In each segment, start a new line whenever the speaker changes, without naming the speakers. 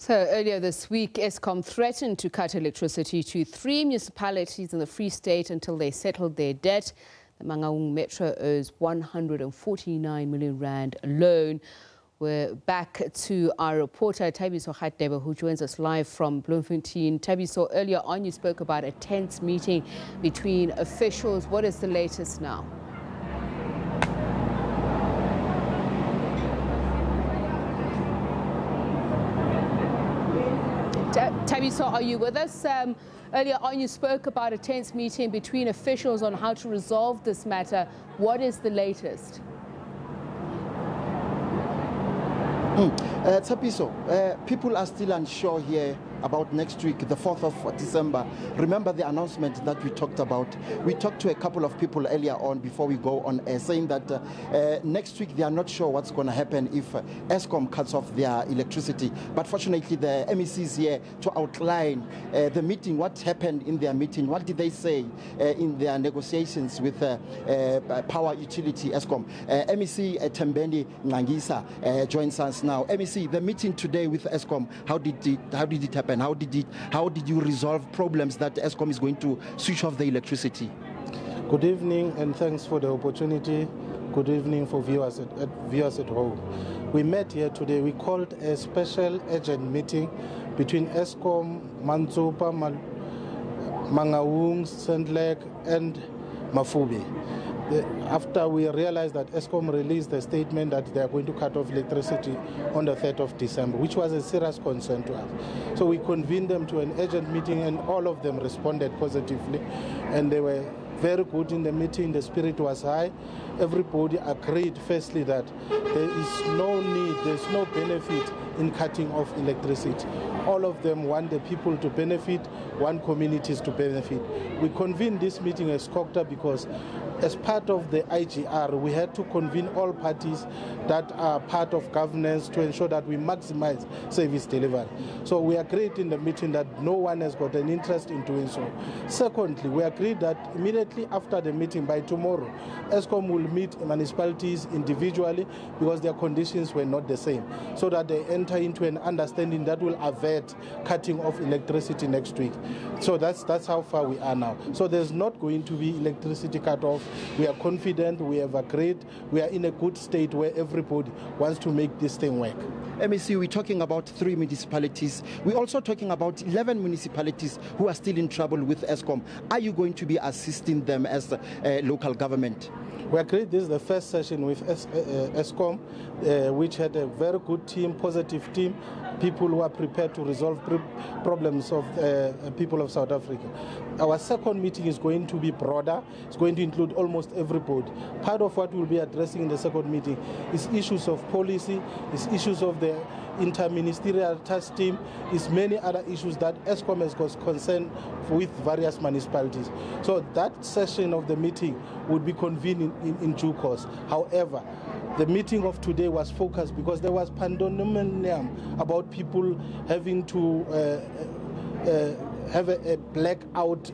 So earlier this week, Eskom threatened to cut electricity to 3 municipalities in the Free State until they settled their debt. The Mangaung Metro owes 149 million rand alone. We're back to our reporter, Thabiso Khatebe, who joins us live from Bloemfontein. Thabiso, earlier on you spoke about a tense meeting between officials. What is the latest now? Thabiso, are you with us? Earlier on you spoke about a tense meeting between officials on how to resolve this matter. What is the latest?
Thabiso, people are still unsure here about next week, the 4th of December. Remember the announcement that we talked about. We talked to a couple of people earlier on before we go on saying that next week they are not sure what's going to happen if Eskom cuts off their electricity. But fortunately the MEC is here to outline the meeting, what happened in their meeting, what did they say in their negotiations with power utility Eskom. MEC Tembeni Ngangisa joins us now. MEC, the meeting today with Eskom, how did it happen? How did you resolve problems that Eskom is going to switch off the electricity?
Good evening and thanks for the opportunity. Good evening for viewers at home. We met here today. We called a special urgent meeting between Eskom, Mantsopa, Mangaung, Sandlek and Mafube. After we realized that Eskom released a statement that they are going to cut off electricity on the 3rd of December, which was a serious concern to us. So we convened them to an urgent meeting and all of them responded positively and they were very good in the meeting. The spirit was high. Everybody agreed firstly that there is no need, there's no benefit in cutting off electricity. All of them want the people to benefit, want communities to benefit. We convened this meeting as COCTA because as part of the IGR, we had to convene all parties that are part of governance to ensure that we maximize service delivery. So we agreed in the meeting that no one has got an interest in doing so. Secondly, we agreed that immediately after the meeting, by tomorrow, Eskom will meet municipalities individually because their conditions were not the same, so that they enter into an understanding that will avert cutting off electricity next week. So that's how far we are now. So there's not going to be electricity cut off. We are confident, we have agreed, we are in a good state where everybody wants to make this thing work.
MEC, we're talking about 3 municipalities. We're also talking about 11 municipalities who are still in trouble with Eskom. Are you going to be assisting them as a local government?
We agreed this is the first session with Eskom, which had a very good team, positive team, people who are prepared to resolve problems of people of South Africa. Our second meeting is going to be broader. It's going to include almost everybody. Part of what we'll be addressing in the second meeting is issues of policy, is issues of the interministerial task team, is many other issues that Eskom has got concern with various municipalities. So that session of the meeting would be convened in due course. However, the meeting of today was focused because there was pandemonium about people having to have a blackout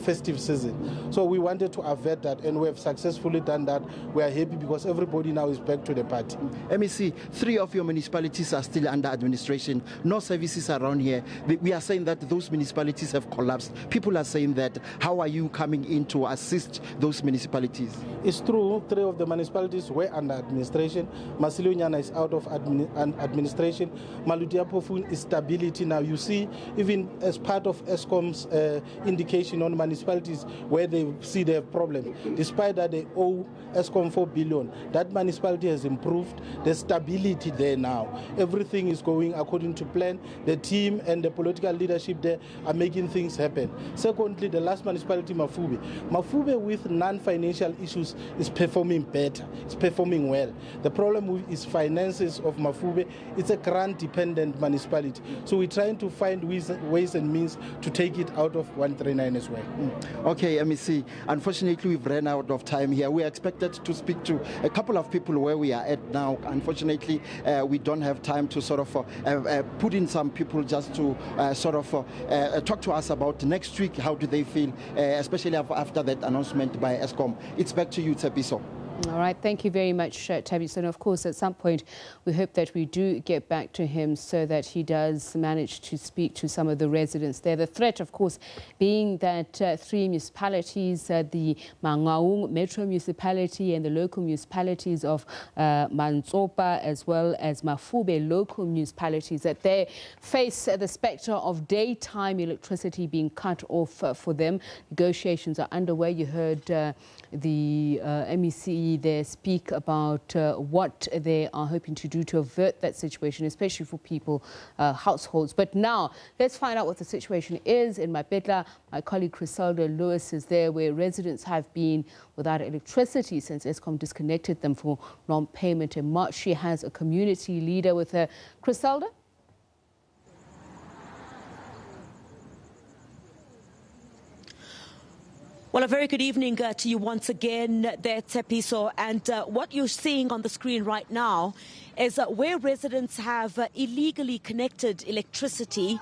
festive season. So we wanted to avert that and we have successfully done that. We are happy because everybody now is back to the party.
MEC, 3 of your municipalities are still under administration. No services around here. We are saying that those municipalities have collapsed. People are saying that. How are you coming in to assist those municipalities?
It's true, 3 of the municipalities were under administration. Masiliunyana is out of administration. Maludiapofu is stability now. You see, even as part of Eskom's indication on municipalities where they see they have problems, despite that they owe Eskom 4 billion, that municipality has improved. There's stability there now. Everything is going according to plan. The team and the political leadership there are making things happen. Secondly, the last municipality, Mafube with non-financial issues is performing better. It's performing well. The problem is finances of Mafube. It's a grant-dependent municipality. So we're trying to find ways and means to take it out of 139 as well.
Okay, MEC, unfortunately we've run out of time here. We expected to speak to a couple of people where we are at now. Unfortunately, we don't have time to sort of put in some people just to talk to us about next week. How do they feel, especially after that announcement by Eskom? It's back to you, Thabiso.
All right, thank you very much, Tabitha. And of course, at some point, we hope that we do get back to him so that he does manage to speak to some of the residents there. The threat, of course, being that 3 municipalities, the Mangaung Metro Municipality and the local municipalities of Mantsopa, as well as Mafube local municipalities, that they face the spectre of daytime electricity being cut off for them. Negotiations are underway. You heard the MEC there speak about what they are hoping to do to avert that situation, especially for people, households. But now, let's find out what the situation is in Mapetla. My colleague Criselda Lewis is there, where residents have been without electricity since Eskom disconnected them for non-payment in March. She has a community leader with her. Criselda?
Well, a very good evening to you once again there, Tsepiso. And what you're seeing on the screen right now is where residents have illegally connected electricity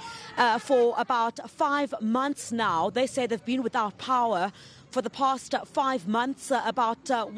for about 5 months now. They say they've been without power for the past 5 months. About over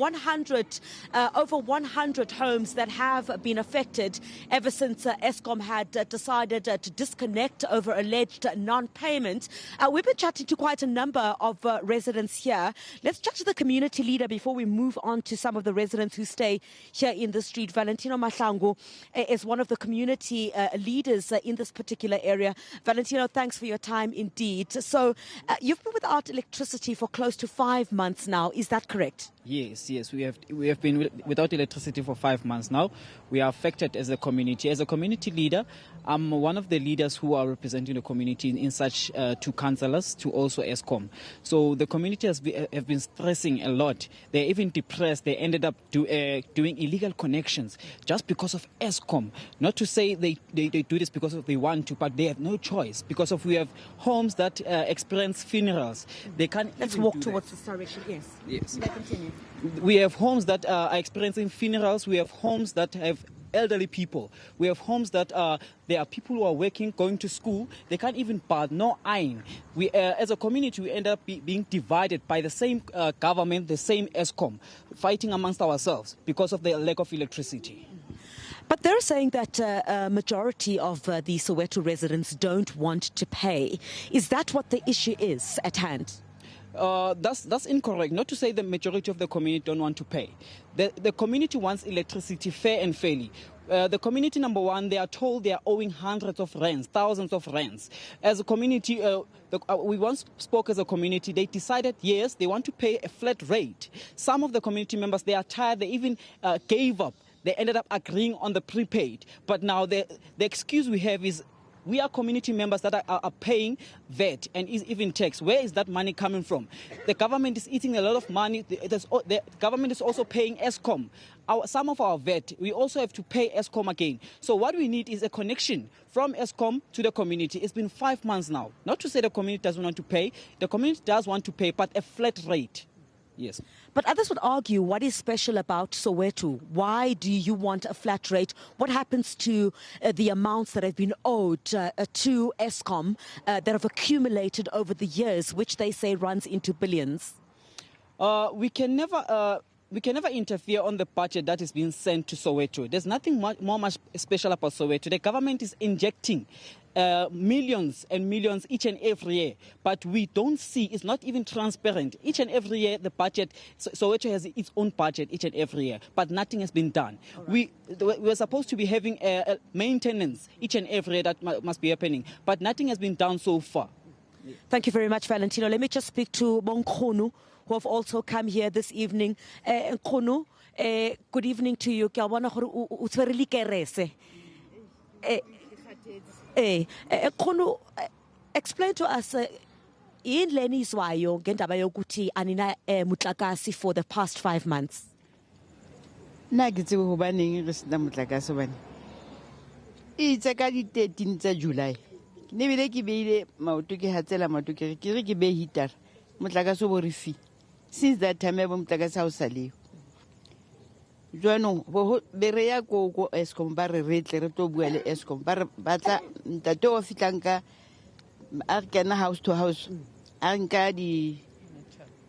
100 homes that have been affected ever since Eskom had decided to disconnect over alleged non-payment. We've been chatting to quite a number of residents here. Let's chat to the community leader before we move on to some of the residents who stay here in the street. Valentino Mahlangu is one of the community leaders in this particular area. Valentino, thanks for your time indeed. So you've been without electricity for close to 5 months now. Is that correct?
Yes, we have been without electricity for 5 months now. We are affected as a community. As a community leader, I'm one of the leaders who are representing the community in such to councillors, to also Eskom. So the community have been stressing a lot. They're even depressed. They ended up doing illegal connections just because of Eskom. Not to say they do this because they want to, but they have no choice because we have homes that experience funerals. They can't.
Let's walk towards this direction. Yes.
Yes.
Continue.
We have homes that are experiencing funerals. We have homes that have elderly people. We have homes that there are people who are working, going to school. They can't even bath, no iron. We, as a community, we end up being divided by the same government, the same Eskom, fighting amongst ourselves because of the lack of electricity.
But they're saying that a majority of the Soweto residents don't want to pay. Is that what the issue is at hand?
That's incorrect. Not to say the majority of the community don't want to pay. The community wants electricity fair and fairly. The community, number one, they are told they are owing hundreds of rands, thousands of rands. As a community, we once spoke as a community, they decided, yes, they want to pay a flat rate. Some of the community members, they are tired, they even gave up. They ended up agreeing on the prepaid. But now the excuse we have is, we are community members that are paying VAT and even tax. Where is that money coming from? The government is eating a lot of money. The government is also paying Eskom. Some of our VAT, we also have to pay Eskom again. So what we need is a connection from Eskom to the community. It's been 5 months now. Not to say the community doesn't want to pay. The community does want to pay, but a flat rate. Yes.
But others would argue, what is special about Soweto? Why do you want a flat rate? What happens to the amounts that have been owed to Eskom that have accumulated over the years, which they say runs into billions?
We can never interfere on the budget that is being sent to Soweto. There's nothing much special about Soweto. The government is injecting millions and millions each and every year, but we don't see, it's not even transparent. Each and every year, the budget, Soweto has its own budget each and every year, but nothing has been done. Right. We're supposed to be having a maintenance each and every year that must be happening, but nothing has been done so far.
Thank you very much, Valentino. Let me just speak to Bonkgono, who have also come here this evening. Nkgono, good evening to you. Nkgono, explain to us in Leniswayo ngendaba yokuthi anina mutlakasi for the past 5 months.
Na ke tsebe hobaneng re sena motlakase bane itse ka di 13 tsa July ne bile ke beile maoto ke hatsela maoto ke re ke be heater motlakase o bo re fi since that time bo motlakase ha o sa leo jwanong bo be re ya go Eskom ba re tle re to bua le Eskom ba re batla ntate o fitlanka a kena house to house a nka di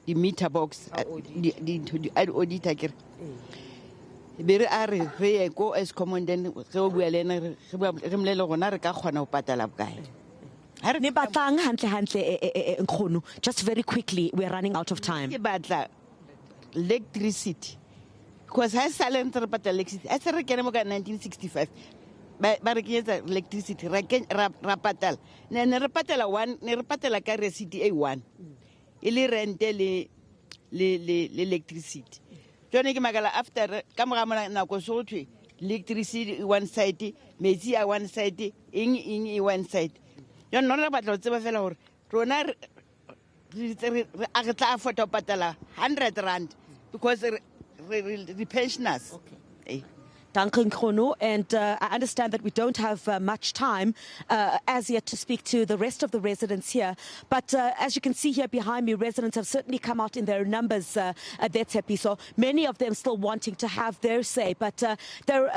the meter box, the auditor. Bere a re go Eskom and then go bua le ena re mmolele gona re ka kgona ho patala bokae.
Ne batlang hantle nkgono, just very quickly, we're running out of time.
Ke batla electricity because ha sale re patala electricity a se re kene mo ka 1965 ba re kenyetsa electricity ra patala ne re patala ka receipt A1 ile rente le electricity jone ke magala after ka moga mona nako so thwe electricity one side metsi a one side ing one side jone no re batla go tseba fela gore rona re tla afford to patala 100 rand because the pensioners. Okay.
Duncan Khono, and I understand that we don't have much time as yet to speak to the rest of the residents here. But as you can see here behind me, residents have certainly come out in their numbers at Tshepiso. So many of them still wanting to have their say. But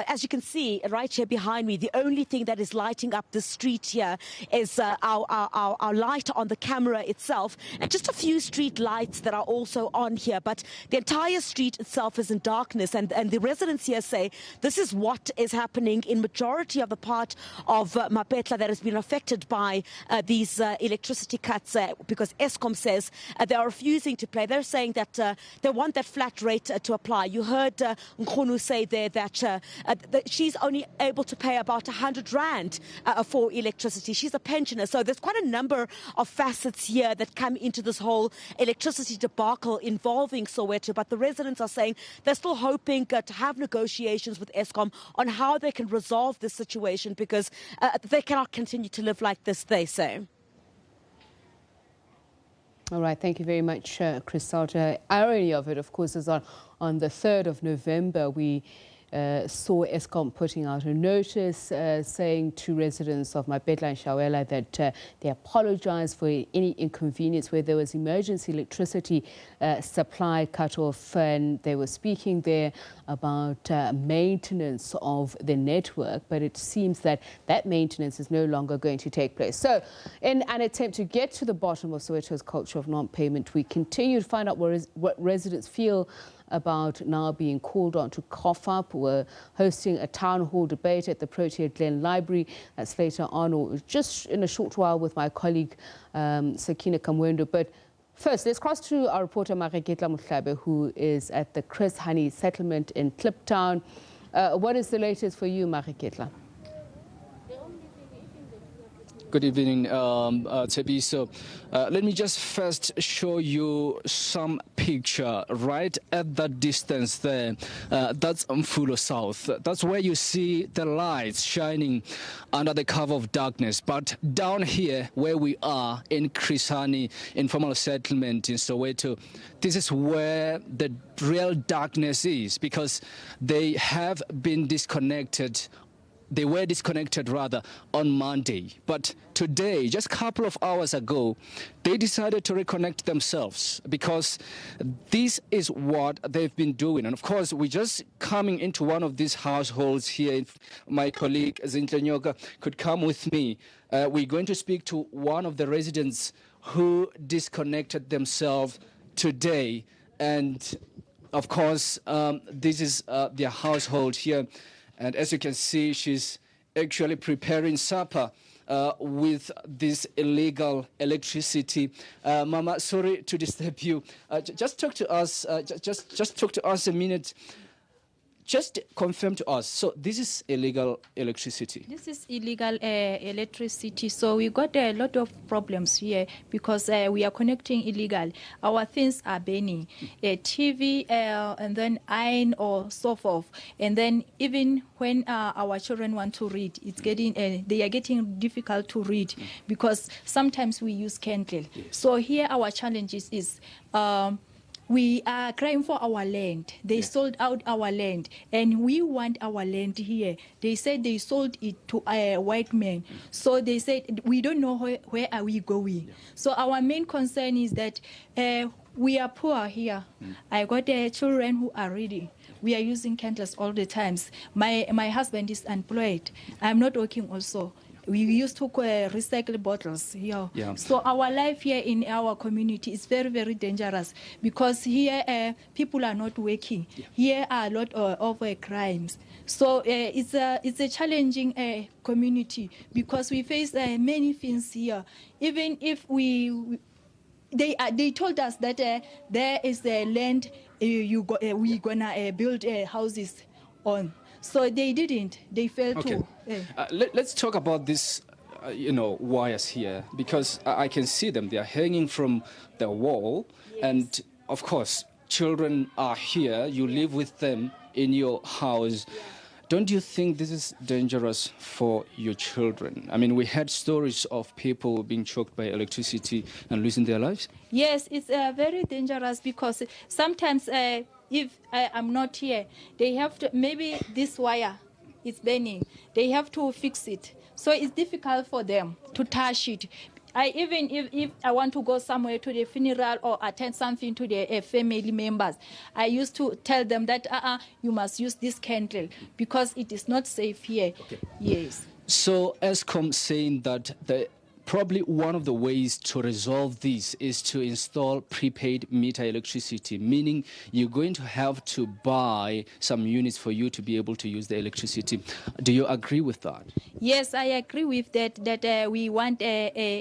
as you can see right here behind me, the only thing that is lighting up the street here is our light on the camera itself, and just a few street lights that are also on here. But the entire street itself is in darkness, and the residents here say this is what is happening in majority of the part of Mapetla that has been affected by these electricity cuts because Eskom says they are refusing to pay. They're saying that they want that flat rate to apply. You heard Nkhono say there that she's only able to pay about 100 rand for electricity. She's a pensioner. So there's quite a number of facets here that come into this whole electricity debacle involving Soweto. But the residents are saying they're still hoping to have negotiations with Eskom on how they can resolve this situation because they cannot continue to live like this, they say.
All right, thank you very much, Chris Salter. Irony of it, of course, is on the 3rd of November, we saw Eskom putting out a notice saying to residents of Mapetla and Shawela that they apologize for any inconvenience where there was emergency electricity supply cut off, and they were speaking there about maintenance of the network, but it seems that that maintenance is no longer going to take place. So in an attempt to get to the bottom of Soweto's culture of non-payment, we continue to find out what residents feel about now being called on to cough up. We're hosting a town hall debate at the Protea Glen Library. That's later on, or just in a short while, with my colleague Sakina Kamwendo. But first, let's cross to our reporter Mareketla Mutlabe, who is at the Chris Hani settlement in Kliptown. What is the latest for you, Mareketla?
Good evening, Tshepiso. Let me just first show you some picture right at that distance there. That's Mfulo South. That's where you see the lights shining under the cover of darkness. But down here where we are in Chris Hani informal settlement in Soweto, this is where the real darkness is because they have been disconnected. They were disconnected rather on Monday, but today, just a couple of hours ago, they decided to reconnect themselves because this is what they've been doing. And of course, we're just coming into one of these households here. If my colleague Izinyoka could come with me, we're going to speak to one of the residents who disconnected themselves today. And of course, this is their household here. And as you can see, she's actually preparing supper with this illegal electricity. Mama, sorry to disturb you. Just talk to us. Just talk to us a minute. Just confirm to us. So this is illegal electricity.
This is illegal electricity. So we got a lot of problems here because we are connecting illegal. Our things are burning, TV and then iron or so forth. And then even when our children want to read, it's getting they are getting difficult to read because sometimes we use candle. So here our challenge is. We are crying for our land. They sold out our land, and we want our land here. They said they sold it to a white man. So they said, we don't know where are we going. So our main concern is that we are poor here. I got children who are reading. We are using candles all the times. My husband is employed. I'm not working also. We used to recycle bottles here.
Yeah.
So our life here in our community is very, very dangerous because here people are not working.
Yeah.
Here are a lot of crimes. So it's a challenging community because we face many things here. Even if they told us that there is the land we're gonna build houses on. So they didn't. They failed
Okay.
to.
Let's talk about this, wires here, because I can see them. They are hanging from the wall.
Yes.
And, of course, children are here. You live with them in your house. Yeah. Don't you think this is dangerous for your children? I mean, we had stories of people being choked by electricity and losing their lives.
Yes, it's very dangerous because sometimes if I'm not here, they have to, maybe this wire is burning. They have to fix it. So it's difficult for them to touch it. Even if I want to go somewhere to the funeral or attend something to the family members, I used to tell them that you must use this candle because it is not safe here.
Okay.
Yes.
So Eskom saying that probably one of the ways to resolve this is to install prepaid meter electricity, meaning you're going to have to buy some units for you to be able to use the electricity. Do you agree with that?
Yes, I agree with that. That we want legal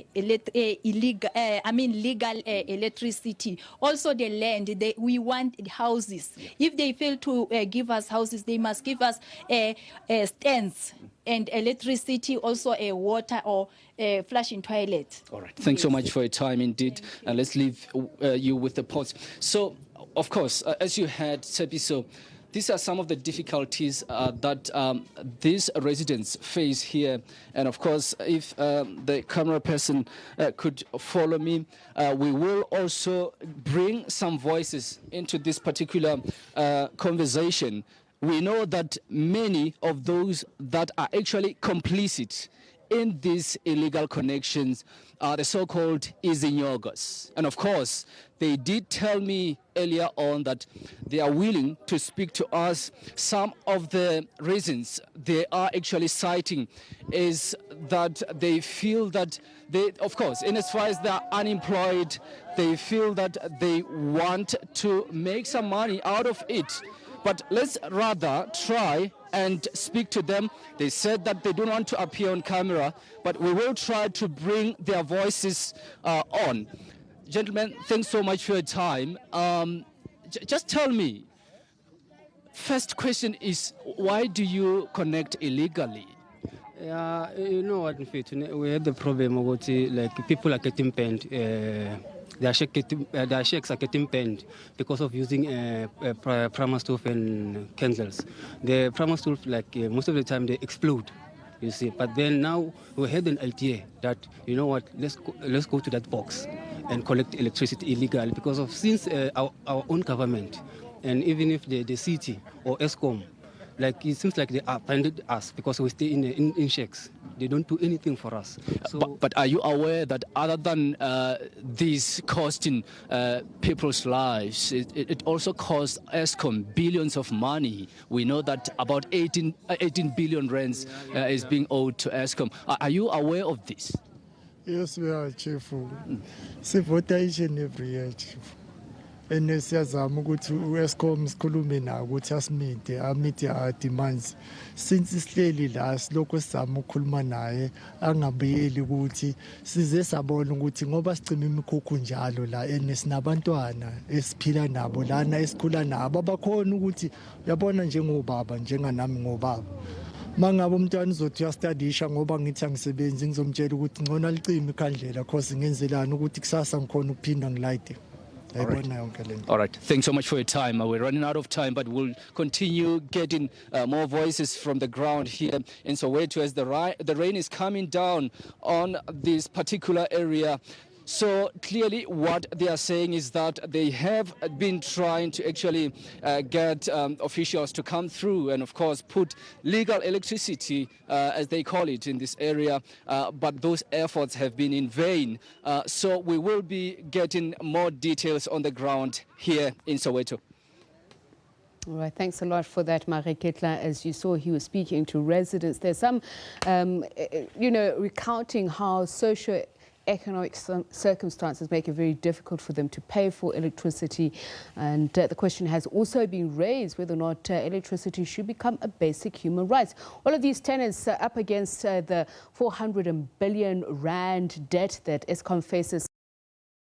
electricity. Also, the land. We want houses. Yeah. If they fail to give us houses, they must give us stands and electricity, also a water or flushing toilet.
All right. Thanks so much for your time, indeed. And let's leave you with the pots. So, of course, as you had, Tsepiso, these are some of the difficulties that these residents face here. And of course, if the camera person could follow me, we will also bring some voices into this particular conversation. We know that many of those that are actually complicit in these illegal connections are the so-called Izinyokas. And of course, they did tell me earlier on that they are willing to speak to us. Some of the reasons they are actually citing is that they feel that they, of course, in as far as they are unemployed, they feel that they want to make some money out of it. But let's rather try and speak to them. They said that they don't want to appear on camera, but we will try to bring their voices on. Gentlemen, thanks so much for your time. Just tell me, first question is, why do you connect illegally?
Yeah, you know what, we had the problem about like people are getting banned. Their shakes are getting banned because of using primer stove and candles. The primer stove, like most of the time, they explode. You see, but then now we had an idea that, you know what, let's go to that box and collect electricity illegally because of since our own government and even if the city or Eskom, like it seems like they abandoned us because we stay in shacks. They don't do anything for us. So,
but are you aware that other than this costing people's lives, it also costs Eskom billions of money? We know that about 18 billion rands is being owed to Eskom. Are you aware of this?
Yes, we are, Chief. See, votation every year, Chief. And siyazama ukuthi uEskom sikhulume nawo ukuthi asimite demands since isihleli la silokho sizama ukukhuluma naye angabuyeli ukuthi size sabona ukuthi ngoba sicima imikhukhu njalo la enesinabantwana esiphila nabo lana esikhula nabo abakhona ukuthi uyabona njengobaba njenganami ngobaba mangabe umntwana uzothi uyastudisha ngoba ngithi angisebenzi ngizomtshela ukuthi ngona licima ikhandlela cause ngenzelana ukuthi kusasa ngikhona ukuphinda ngilayite.
All right. Thanks so much for your time. We're running out of time, but we'll continue getting more voices from the ground here in Soweto as the rain is coming down on this particular area. So clearly what they are saying is that they have been trying to actually get officials to come through and, of course, put legal electricity, as they call it, in this area. But those efforts have been in vain. So we will be getting more details on the ground here in Soweto.
All right, thanks a lot for that, Mareketla. As you saw, he was speaking to residents. There's some, recounting how socio-economic circumstances make it very difficult for them to pay for electricity. And the question has also been raised whether or not electricity should become a basic human right. All of these tenants up against the 400 billion rand debt that Eskom faces.